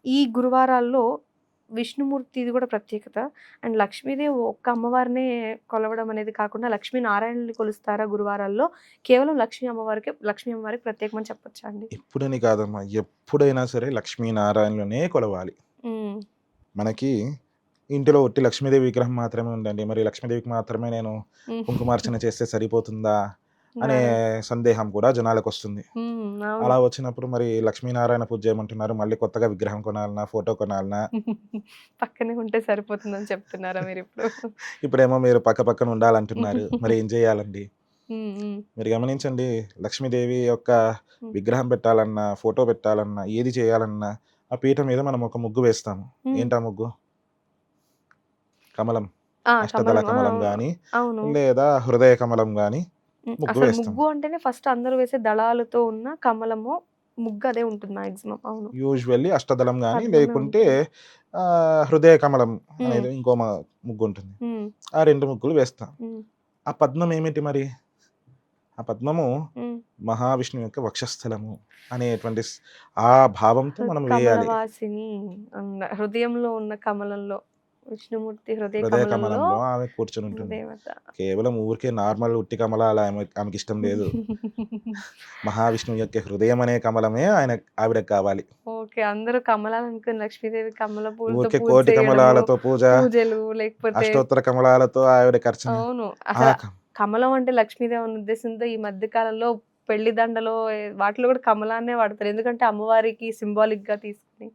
ఈ గురువారాల్లో విష్ణుమూర్తిది కూడా ప్రత్యేకత. అండ్ లక్ష్మీదేవి ఒక్క అమ్మవారినే కొలవడం అనేది కాకుండా లక్ష్మీనారాయణుల్ని కొలుస్తారా గురువారాల్లో? కేవలం లక్ష్మీ అమ్మవారికి ప్రత్యేకమని చెప్పొచ్చా అండి? ఎప్పుడని కాదమ్మా. ఎప్పుడైనా సరే లక్ష్మీనారాయణులనే కొలవాలి. హ్మ్. మనకి ఇంటిలో ఒట్టి లక్ష్మీదేవి విగ్రహం మాత్రమే ఉందండి. మరి లక్ష్మీదేవికి మాత్రమే నేను హ్మ్. కుంకుమార్చన చేస్తే సరిపోతుందా? అనే నారాయణ సందేహం కూడా జనాలకొస్తుంది. అవును. అలా వచ్చినప్పుడు మరి లక్ష్మీనారాయణ పూజ చేయమంటున్నారు. మళ్ళీ కొత్తగా విగ్రహం కొనాలనా? ఫోటో కొనాలనా? పక్కనే ఉంటే సరిపోతుందని చెప్తున్నారా మీరిప్పుడు? ఇప్పుడేమో మీరు పక్క పక్కన ఉండాలంటున్నారు. మరి ఏం చేయాలండి? హ్మ్. హ్మ్. మీరు గమనించండి. లక్ష్మీదేవి యొక్క హ్మ్. విగ్రహం పెట్టాలన్నా, ఫోటో పెట్టాలన్నా, ఏది చేయాలన్నా ఆ పీట మీద మనం ఒక ముగ్గు వేస్తాము. హ్మ్. ఏంటా ముగ్గు? కమలం. ఆ! అష్టదళ కమలం. ఆ! కమలం అవును. గాని, అవును. లేదా హృదయ కమలం గాని ముగ్గు అసలు వేస్తాం. ముగ్గు అంటేనే ఫస్ట్ అందరూ వేసే దళాలతో ఉన్న కమలము, ముగ్గు అదే ఉంటుంది మాక్సిమం. అవును. యూజువల్లీ అష్టదళం గాని, పద్మమే లేకుంటే ఉంటుంది. హృదయ కమలం హ్మ్. అనేది ఇంకో ముగ్గుంటుంది. హ్మ్. ఆ 2 ముగ్గులు వేస్తాం. హ్మ్. ఆ పద్మం ఏమిటి మరి? ఆ పద్మము హ్మ్. మహావిష్ణువు యొక్క వక్షస్థలము అనేటువంటి ఆ భావంతో మనం వేయాలి. కమలవాసిని హృదయంలో ఉన్న కమలంలో విష్ణుమూర్తి హృదయ హృదయ కమలంలో కమలంలో ఆమె కూర్చొనుంటుంది. దేవత. కేవలం ఊరికే నార్మల్ ఉట్టి కమలాలు ఆమెకిష్టం లేదు. మహావిష్ణువు యొక్క హృదయం అనే కమలమే ఆవిడకి కావాలి. ఓకే. అందరూ కమలాలనుకుని లక్ష్మీదేవి కమల పూలతో ఊరికే పూజ కోటి చేయడము, కమలాలతో పూజ, పూజలు లేకపోతే అష్టోత్తర కమలాలతో ఆవిడకి అర్చన. అవును. ఆ అసల కం కమలం అంటే లక్ష్మీదేవి అన్న ఉద్దేశంతో ఈ మధ్య కాలంలో పెళ్లి దండలో వాటిలో కూడా కమలాన్నే వాడతారు. ఎందుకంటే అమ్మవారికి సింబాలిక్‌గా తీసుకొని.